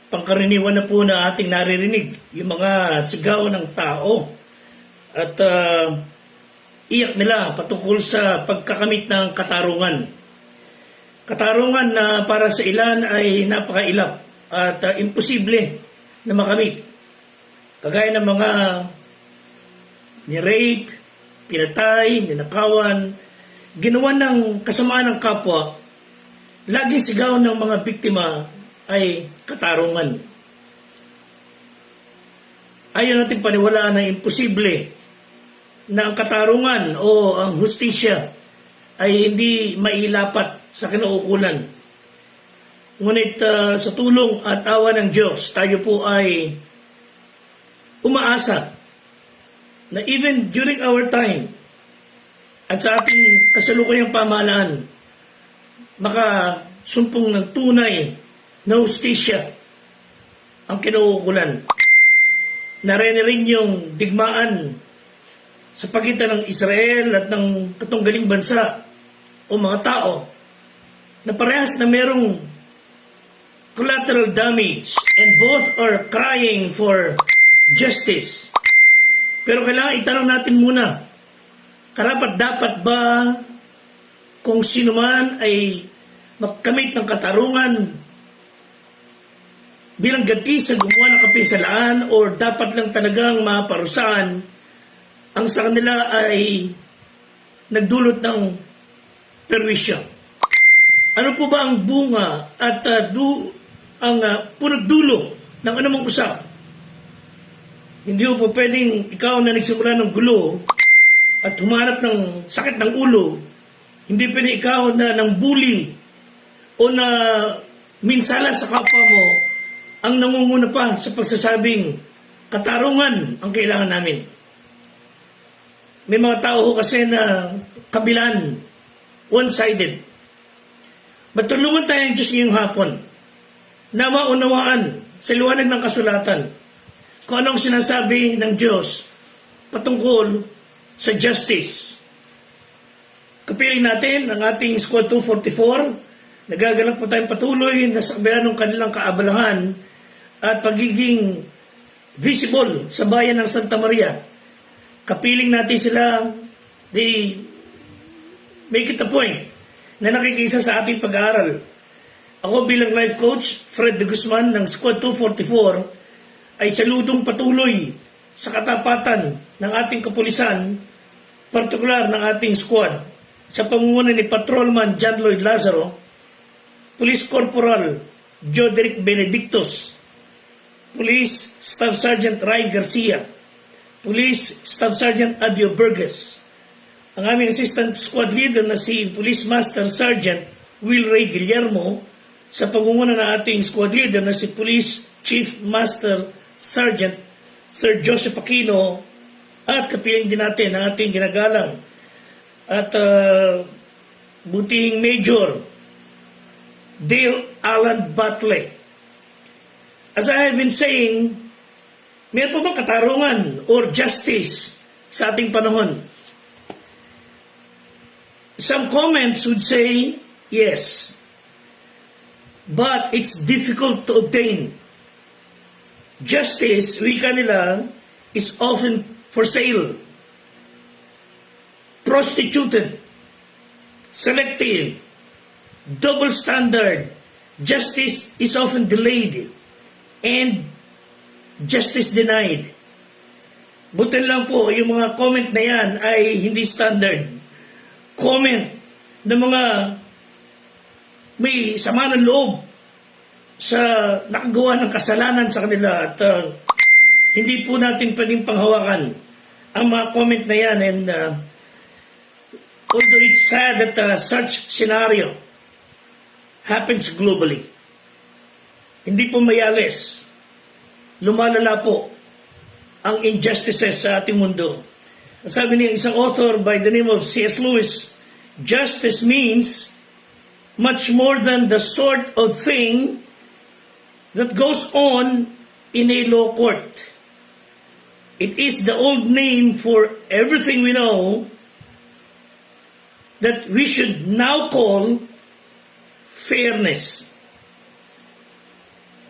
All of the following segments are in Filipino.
pangkaraniwan na po na ating naririnig, yung mga sigaw ng tao at iyak nila patungkol sa pagkakamit ng katarungan. Katarungan na para sa ilan ay napakailap at imposible na makamit. Kagaya ng mga ni-rape, pinatay, ninakawan, ginawa ng kasamaan ng kapwa, laging sigaw ng mga biktima ay katarungan. Ayaw natin paniwalaan na imposible na ang katarungan o ang hustisya ay hindi mailapat sa kinauukulan. Ngunit sa tulong at awa ng Diyos, tayo po ay umaasa na even during our time at sa ating kasalukuyang pamahalaan, makasumpong ng tunay na hustisya ang kinauukulan. Narinig yung digmaan sa pagitan ng Israel at ng katunggaling bansa o mga tao na parehas na merong collateral damage and both are crying for justice. Pero kailangan itanong natin muna, karapat-dapat ba kung sino man ay magkamit ng katarungan bilang ganti sa gumawa ng kapisalaan o dapat lang talagang maparusahan ang sa kanila ay nagdulot ng perwisyo? Ano po ba ang bunga at ang punagdulo ng anumang usap? Hindi po pwedeng ikaw na nagsimula ng gulo at humanap ng sakit ng ulo, hindi pwedeng ikaw na ng bully o na minsala sa kapwa mo ang nangunguna pa sa pagsasabing katarungan ang kailangan namin. May mga tao kasi na kabilan, one-sided. Matulungan tayo ng Diyos ngayong hapon na maunawaan sa liwanag ng kasulatan kung anong sinasabi ng Diyos patungkol sa justice. Kapiling natin ang ating Squad 244. Nagaganap po tayong patuloy na sa kabila ng kanilang kaabalahan at pagiging visible sa bayan ng Santa Maria. Kapiling natin sila, they make it a point na nakikisa sa ating pag-aaral. Ako bilang life coach, Fred de Guzman ng Squad 244, ay saludong patuloy sa katapatan ng ating kapulisan, partikular ng ating squad, sa pangunguna ni Patrolman John Lloyd Lazaro, Police Corporal Joderick Benedictos, Police Staff Sergeant Ray Garcia, Police Staff Sergeant Adio Burgess, ang aming Assistant Squad Leader na si Police Master Sergeant Will Ray Guillermo, sa pangunguna ng ating Squad Leader na si Police Chief Master Sergeant Sir Joseph Aquino, at kapiling din natin ang ating ginagalang at butihing Major Dale Alan Batle. As I have been saying, meron pa bang katarungan or justice sa ating panahon? Some comments would say, yes, but it's difficult to obtain. Justice, wika nila, is often for sale, prostituted, selective, double standard. Justice is often delayed and justice denied. Buti lang po, yung mga comment na yan ay hindi standard. Comment ng mga may sama ng loob sa nakagawa ng kasalanan sa kanila at hindi po natin pwedeng panghawakan ang mga comment na yan. And although it's sad that such scenario happens globally, hindi po mayales, lumalala po ang injustices sa ating mundo. At sabi niya isang author by the name of C.S. Lewis, justice means much more than the sort of thing that goes on in a law court. It is the old name for everything we know that we should now call fairness.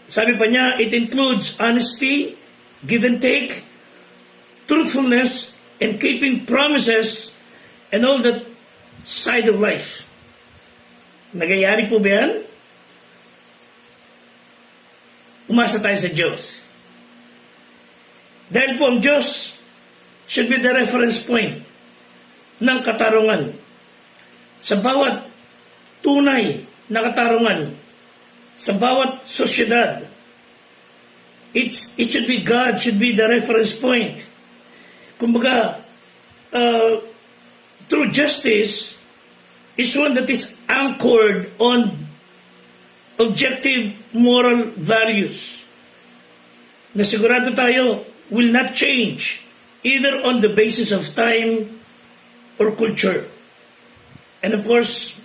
Sabi pa niya, it includes honesty, give and take, truthfulness, and keeping promises, and all that side of life. Nagyayari po ba yan? Umasa tayo sa Diyos. Dahil po ang Diyos should be the reference point ng katarungan. Sa bawat tunay na katarungan, sa bawat sosyedad, it should be God, should be the reference point. Kumbaga, true justice is one that is anchored on objective moral values na sigurado tayo will not change either on the basis of time or culture. And of course,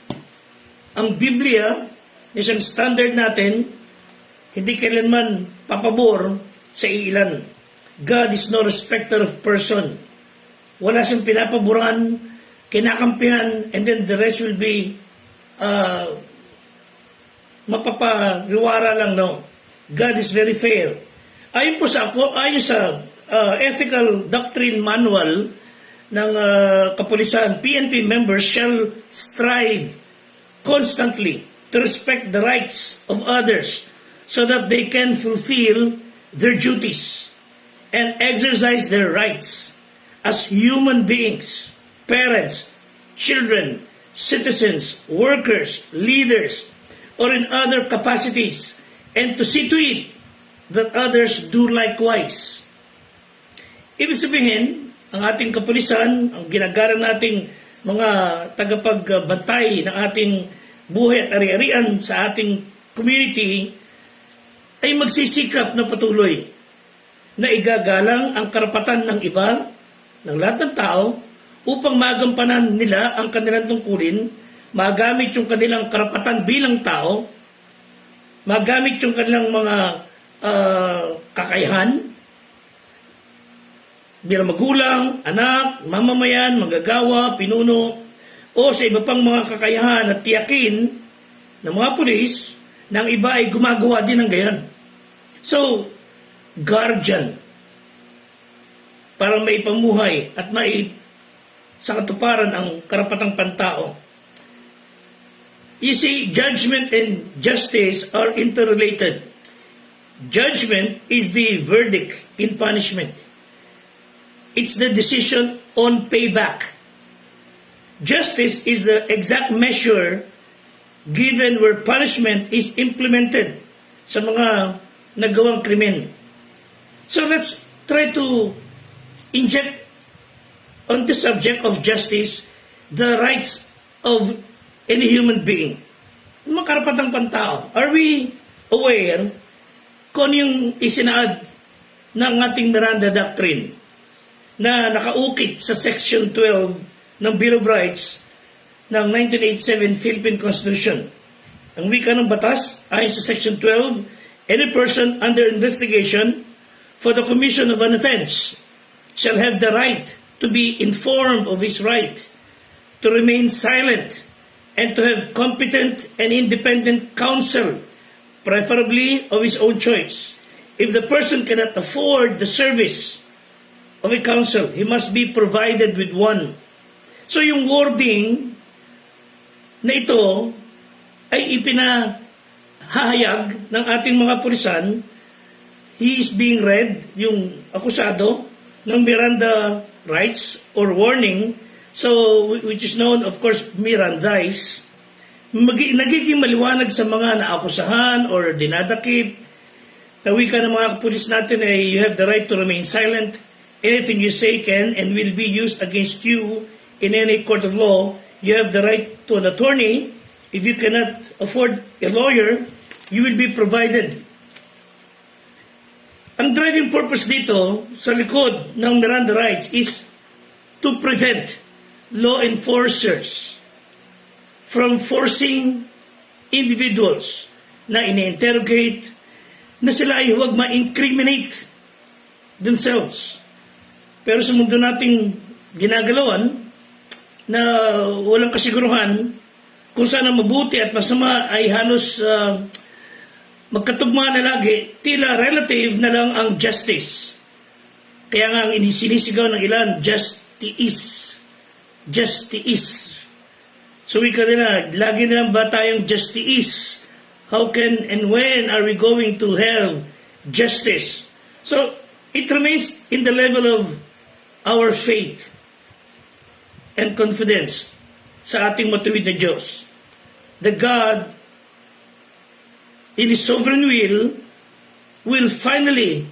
ang Biblia, isang standard natin, hindi kailanman papabor sa ilan. God is no respecter of person. Wala siyang pinapaboran, kinakampihan, and then the rest will be mapapariwara lang, no? God is very fair. Ayon sa Ethical Doctrine Manual ng kapulisan, PNP members shall strive constantly to respect the rights of others so that they can fulfill their duties and exercise their rights as human beings, parents, children, citizens, workers, leaders, or in other capacities, and to see to it that others do likewise. Ibig sabihin, ang ating kapulisan, ang ginagara nating mga tagapagbantay ng ating buhay at ari-arian sa ating community ay magsisikap na patuloy na igagalang ang karapatan ng iba, ng lahat ng tao, upang magampanan nila ang kanilang tungkulin, magamit yung kanilang karapatan bilang tao, magamit yung kanilang mga kakayahan bilang magulang, anak, mamamayan, manggagawa, pinuno, o sa iba pang mga kakayahan at tiyakin ng mga pulis na ang iba ay gumagawa din ng gayon. So, guardian, para may pamuhay at may sa katuparan ang karapatang pantao. You see, judgment and justice are interrelated. Judgment is the verdict in punishment. It's the decision on payback. Justice is the exact measure given where punishment is implemented sa mga nagawang krimen. So let's try to inject on the subject of justice the rights of any human being. Mga karapatang pantao. Are we aware kung yung isinaad ng ating Miranda Doctrine na nakaukit sa Section 12 ng Bill of Rights ng 1987 Philippine Constitution? Ang wika ng batas ayon sa Section 12, any person under investigation for the commission of an offense shall have the right to be informed of his right to remain silent and to have competent and independent counsel, preferably of his own choice. If the person cannot afford the service of a counsel, he must be provided with one. So yung wording na ito ay ipinahayag ng ating mga pulisan. He is being read, yung akusado, ng Miranda rights or warning, so which is known, of course, Mirandize, nagiging maliwanag sa mga naakusahan or dinadakip. Na wika ng mga pulis natin ay you have the right to remain silent. Anything you say can and will be used against you in any court of law. You have the right to an attorney. If you cannot afford a lawyer, you will be provided. Ang driving purpose dito sa likod ng Miranda rights is to prevent law enforcers from forcing individuals na ini-interrogate na sila ay huwag ma-incriminate themselves. Pero sa mundo nating ginagalawan na walang kasiguruhan kung saan ang mabuti at masama ay halos magkatugma na lagi, tila relative na lang ang justice. Kaya nga ang sinisigaw ng ilan, justice. Justice. So wika nila, lagi na lang ba tayong justice? How can and when are we going to have justice? So it remains in the level of our faith and confidence sa ating matuwid na Diyos. That God, in His sovereign will finally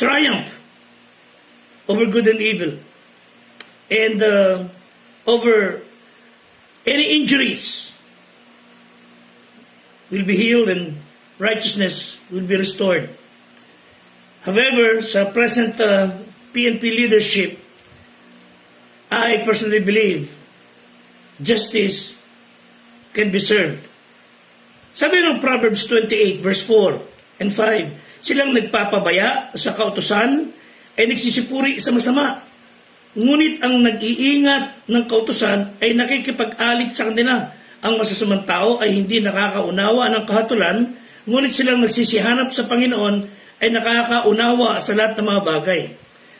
triumph over good and evil, and over any injuries will be healed and righteousness will be restored. However, sa present PNP leadership, I personally believe justice can be served. Sabi ng Proverbs 28 verse 4 and 5, silang nagpapabaya sa kautusan ay nagsisipuri sa masama. Ngunit ang nag-iingat ng kautusan ay nakikipag-alit sa kanila. Ang masasamang tao ay hindi nakakaunawa ng kahatulan, ngunit silang nagsisihanap sa Panginoon ay nakakaunawa sa lahat ng mga bagay.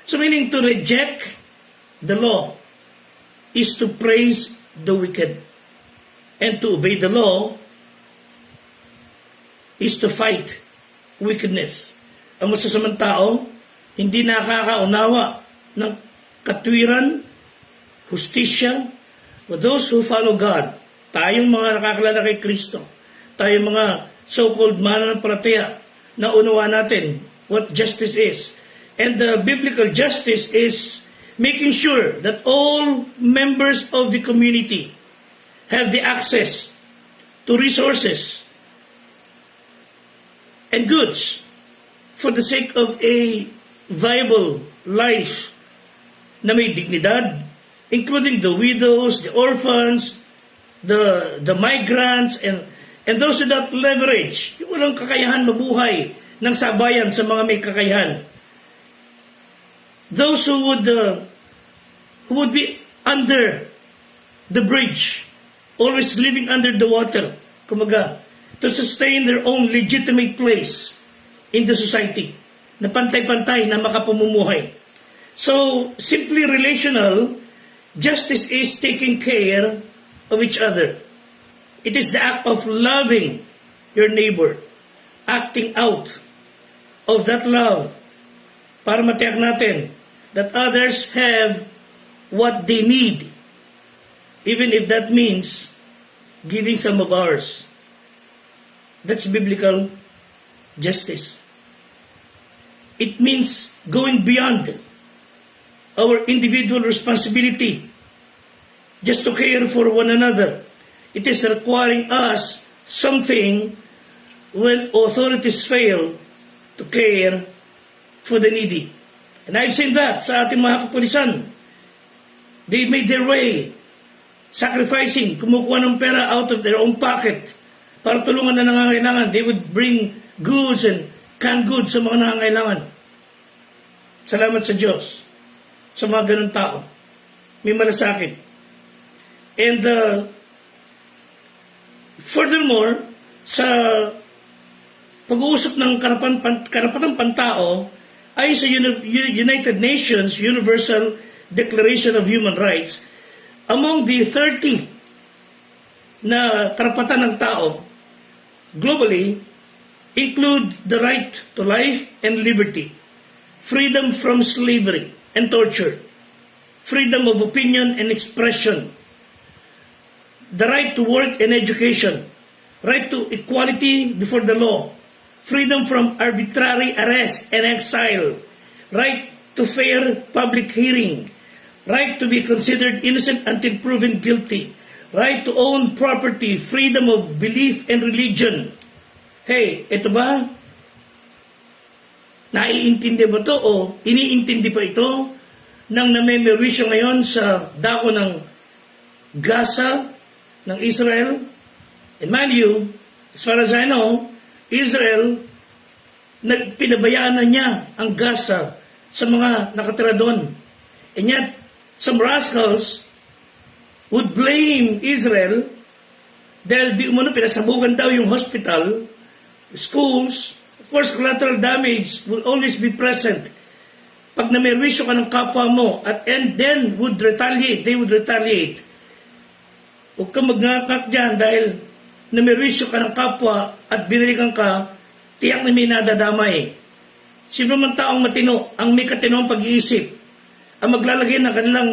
So meaning to reject the law is to praise the wicked. And to obey the law is to fight wickedness. Ang masasamang tao, hindi nakakaunawa ng katwiran, hustisya, but those who follow God, tayong mga nakakilala kay Kristo, tayong mga so-called mananampalataya, na unawa natin what justice is. And the biblical justice is making sure that all members of the community have the access to resources and goods for the sake of a viable life na may dignidad, including the widows, the orphans, the migrants, and those without leverage, yung walang kakayahan mabuhay ng sabayan sa mga may kakayahan. Those who would be under the bridge, always living under the water, kumaga, to sustain their own legitimate place in the society, na pantay-pantay na makapamumuhay. So, simply relational, justice is taking care of each other. It is the act of loving your neighbor, acting out of that love para matiyak natin that others have what they need, even if that means giving some of ours. That's biblical justice. It means going beyond our individual responsibility just to care for one another. It is requiring us something when authorities fail to care for the needy. And I've seen that sa ating mga kapulisan. They made their way, sacrificing, kumukuha ng pera out of their own pocket para tulungan na nangangailangan. They would bring goods and canned goods sa mga nangangailangan. Salamat sa Diyos sa mga ganun tao. May malasakit. And furthermore, sa pag-uusap ng karapatang pantao ay sa United Nations Universal Declaration of Human Rights, among the 30 na karapatan ng tao globally include the right to life and liberty, freedom from slavery and torture, freedom of opinion and expression, the right to work and education, right to equality before the law, freedom from arbitrary arrest and exile, right to fair public hearing, right to be considered innocent until proven guilty, right to own property, freedom of belief and religion. Hey, ito ba? Naiintindi ba ito o iniintindi pa ito ng namemerwisyo ngayon sa dako ng Gaza, ng Israel? And mind you, as far as I know, Israel, pinabayaan na niya ang Gaza sa mga nakatira doon. And yet, some rascals would blame Israel Dahil di umano pinasabugan daw yung hospital, schools, of course collateral damage will always be present. Pag namerwisyo ka ng kapwa mo and then they would retaliate. Huwag kang magngakak dyan dahil namerwisyo ka ng kapwa at binalikan ka, tiyak na may nadadamay. Sino man taong matino, ang may katinong pag-iisip, ang maglalagay ng kanilang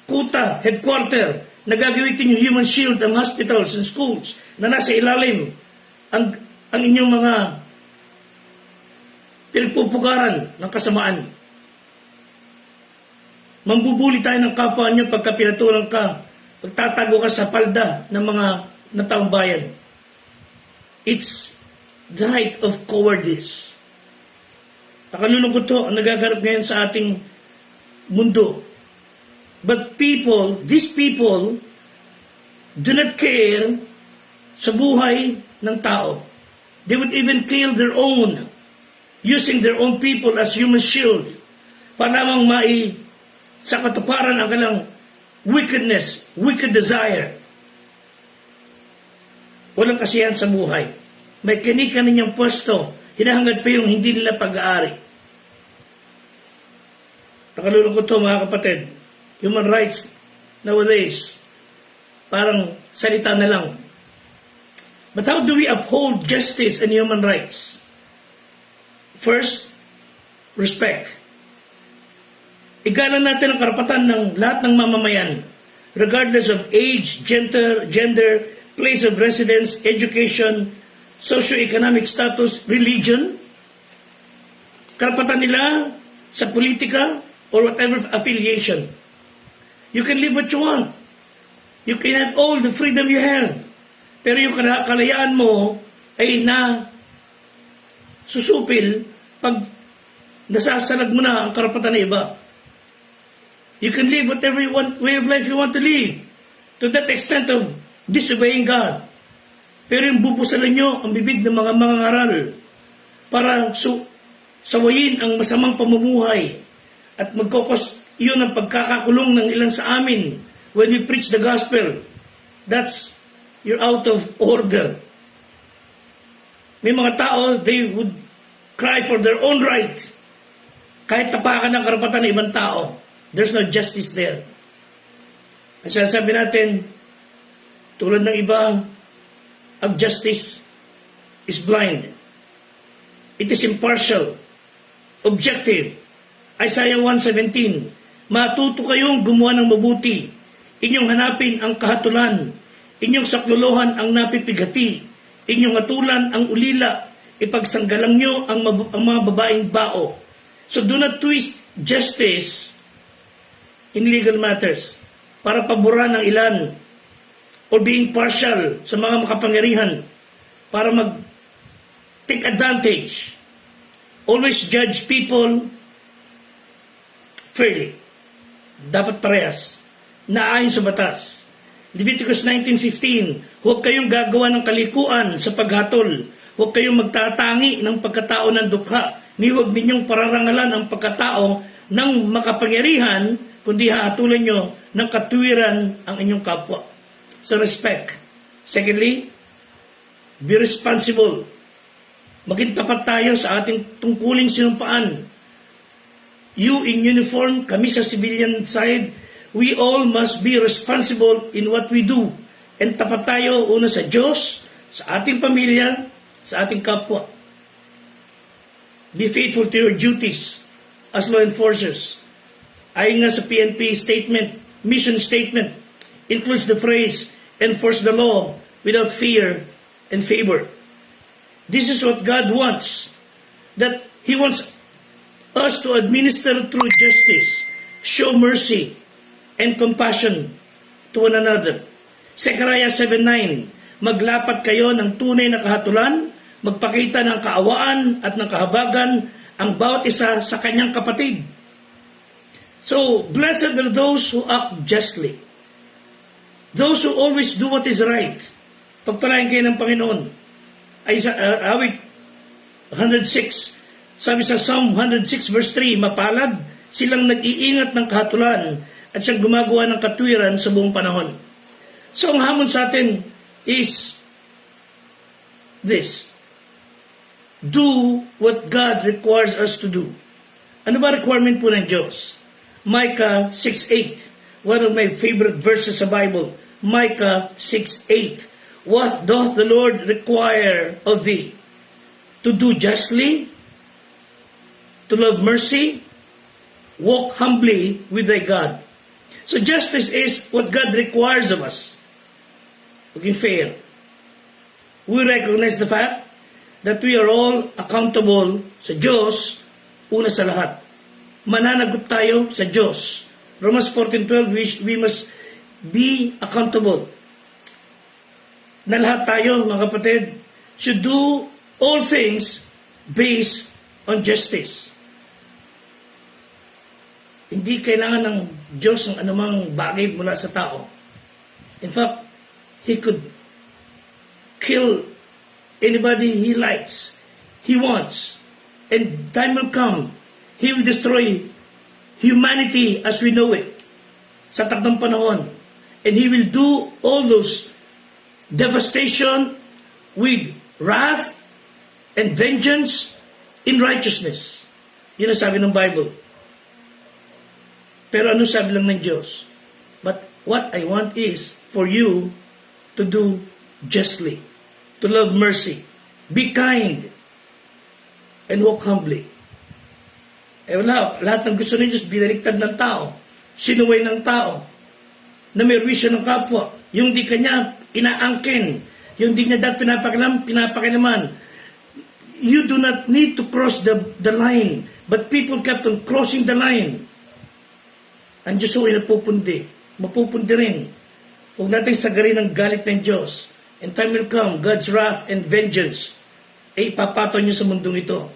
kuta, headquarter, na gagamitin yung human shield ang hospitals and schools na nasa ilalim ang inyong mga pinagpupugaran ng kasamaan. Mambubuli tayo ng kapwa nyo pagka pinatulang ka, pagtatago ka sa palda ng mga nataong bayan. It's the height of cowardice. Nakalulungkot to ang nagaganap ngayon sa ating mundo. But these people do not care sa buhay ng tao. They would even kill their own, using their own people as human shield para lamang sa katuparan ang kanilang wickedness, wicked desire. Walang kasiyahan sa buhay. May kani-kani niyang pwesto, hinahangad pa yung hindi nila pag-aari. Nakalulungkot to mga kapatid. Human rights nowadays, parang salita na lang. But how do we uphold justice and human rights? First, respect. Igalan natin ang karapatan ng lahat ng mamamayan, regardless of age, gender, place of residence, education, socio-economic status, religion, karapatan nila sa politika or whatever affiliation. You can live what you want. You can have all the freedom you have. Pero yung kalayaan mo ay susupil pag nasasalag mo na ang karapatan ng iba. You can live whatever way of life you want to live, to that extent of disobeying God. Pero yung bubusalan nyo ang bibig ng mga mangangaral para sawayin ang masamang pamumuhay at magkokos iyon ang pagkakakulong ng ilan sa amin when we preach the gospel. You're out of order. May mga tao, they would cry for their own right. Kahit tapakan ng karapatan ng ibang tao, there's no justice there. At sinasabi natin, tulad ng iba, ang justice is blind. It is impartial, objective. Isaiah 1:17, matuto kayong gumawa ng mabuti, inyong hanapin ang kahatulan, inyong saklolohan ang napipighati, inyong atulan ang ulila, ipagsanggalang nyo ang mga babaeng bao. So do not twist justice in legal matters para paboran ng ilan or being partial sa mga makapangyarihan para take advantage. Always judge people fairly. Dapat parehas. Naayon sa batas. Leviticus 19:15, huwag kayong gagawa ng kalikuan sa paghatol. Huwag kayong magtatangi ng pagkatao ng dukha. Ni huwag ninyong pararangalan ang pagkatao ng makapangyarihan, kundi hahatulan nyo ng katuwiran ang inyong kapwa. So respect. Secondly, be responsible. Maging tapat tayo sa ating tungkuling sinumpaan. You in uniform, kami sa civilian side, we all must be responsible in what we do. And tapat tayo una sa Diyos, sa ating pamilya, sa ating kapwa. Be faithful to your duties as law enforcers. Ayon nga sa PNP statement, mission statement, includes the phrase, enforce the law without fear and favor. This is what God wants. That He wants us to administer through justice, show mercy, and compassion to one another. Zechariah 7:9, maglapat kayo ng tunay na kahatulan, magpakita ng kaawaan at ng kahabagan ang bawat isa sa kanyang kapatid. So, blessed are those who act justly. Those who always do what is right. Pagpalain kayo ng Panginoon. Ay awit 106, sabi sa Psalm 106 verse 3, mapalad silang nag-iingat ng kahatulan at siyang gumagawa ng katwiran sa buong panahon. So ang hamon sa atin is this. Do what God requires us to do. Ano ba requirement po ng Diyos? Micah 6:8. One of my favorite verses sa Bible. Micah 6:8. What doth the Lord require of thee? To do justly, to love mercy, walk humbly with thy God. So justice is what God requires of us. Looking fair. We recognize the fact that we are all accountable sa Diyos, una sa lahat. Mananagot tayo sa Diyos. Romans 14:12, we must be accountable. Na lahat tayo, mga kapatid, should do all things based on justice. Hindi kailangan ng Diyos ng anumang bagay mula sa tao. In fact, He could kill anybody He likes, He wants. And time will come, He will destroy humanity as we know it sa takdang panahon. And He will do all those devastation with wrath and vengeance in righteousness. Yun ang sabi ng Bible. Pero ano sabi lang ng Diyos? But what I want is for you to do justly, to love mercy, be kind, and walk humbly. Wala, lahat ng gusto ng Diyos, binaligtad ng tao, sinuway ng tao, na may wisyo ng kapwa, yung di kanya inaangkin, yung di niya dapat pinapakilaman. You do not need to cross the line, but people kept on crossing the line. Ang Diyos ay mapupundi rin. Huwag natin sagarin ang galit ng Diyos. And time will come, God's wrath and vengeance ay ipapato niyo sa mundong ito.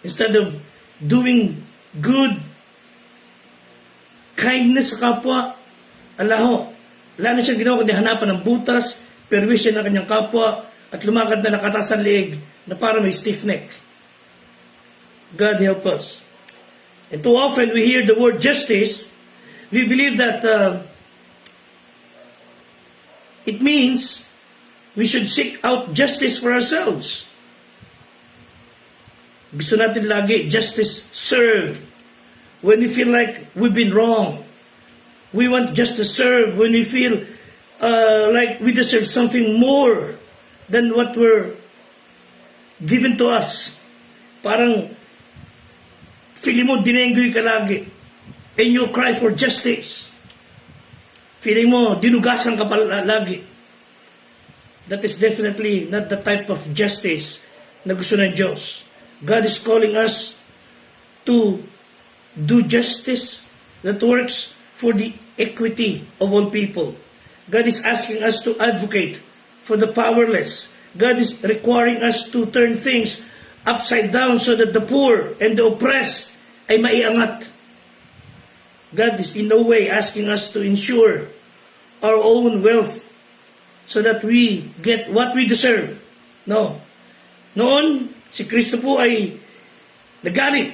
Instead of doing good, kindness sa kapwa, wala na siyang ginawa kundi hanapan ng butas, perwisyon ng kanyang kapwa, at lumakad na nakataas ang leeg na para may stiff neck. God help us. And too often we hear the word justice, we believe that it means we should seek out justice for ourselves. Gusto natin lagi justice served when we feel like we've been wrong. We want justice served when we feel like we deserve something more than what were given to us. Parang feeling mo dinenggoy ka lagi and you cry for justice. Feeling mo dinugasan ka pa lagi. That is definitely not the type of justice na gusto ng Diyos. God is calling us to do justice that works for the equity of all people. God is asking us to advocate for the powerless. God is requiring us to turn things upside down so that the poor and the oppressed ay maiangat. God is in no way asking us to ensure our own wealth so that we get what we deserve. No. Noon, si Kristo po ay nagalit.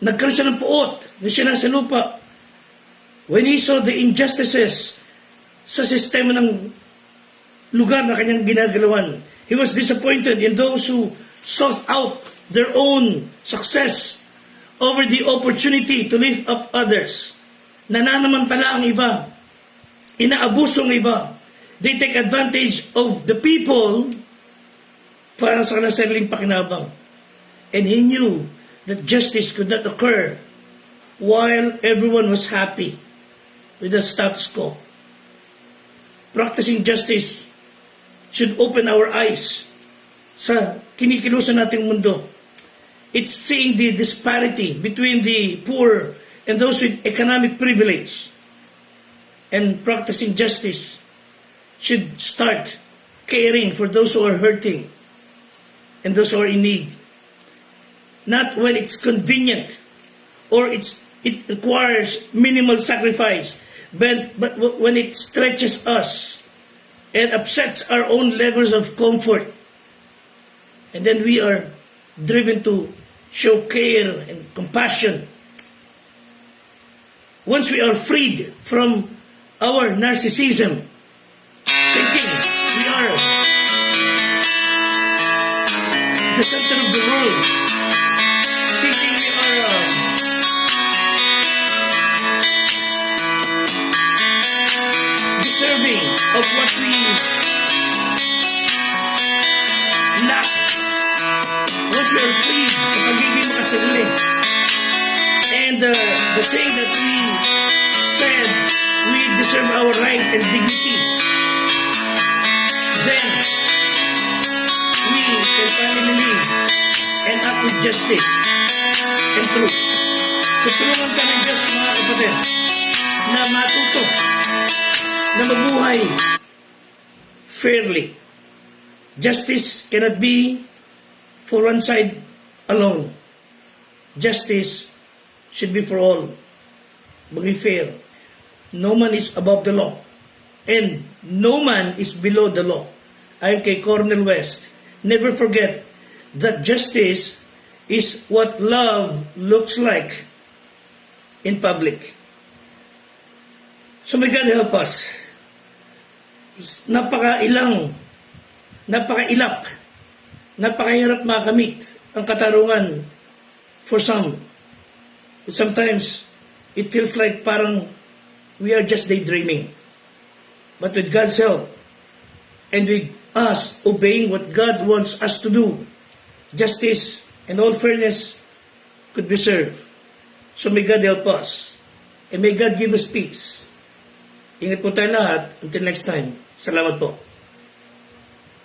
Nagkaroon siya ng puot na siya nasa lupa. When he saw the injustices sa sistema ng lugar na kanyang ginagalawan, he was disappointed in those who sought out their own success over the opportunity to lift up others. Nananamantala ang iba. Inaabuso ang iba. They take advantage of the people para sa kanilang sariling pakinabang. And he knew that justice could not occur while everyone was happy with the status quo. Practicing justice should open our eyes sa kinikilusan nating mundo. It's seeing the disparity between the poor and those with economic privilege. And practicing justice should start caring for those who are hurting and those who are in need. Not when it's convenient or it requires minimal sacrifice, but when it stretches us and upsets our own levels of comfort. And then we are driven to show care and compassion. Once we are freed from our narcissism, thinking we are the center of the world, thinking we are deserving of what we lack once we are free sa pagiging makasarili. And the thing that we said we deserve our right and dignity, then we can finally live and act with justice and truth. So tulungan ka ng Diyos, mga kapatid, na matuto, na mabuhay fairly. Justice cannot be for one side alone. Justice should be for all. Maging fair. No man is above the law. And no man is below the law. Ayon kay Cornel West, never forget that justice is what love looks like in public. So may God help us. Napakailap, napakahirap makamit ang katarungan for some. But sometimes, it feels like parang we are just daydreaming. But with God's help, and with us obeying what God wants us to do, justice and all fairness could be served. So may God help us. And may God give us peace. Ingat po tayo lahat. Until next time. Salamat po.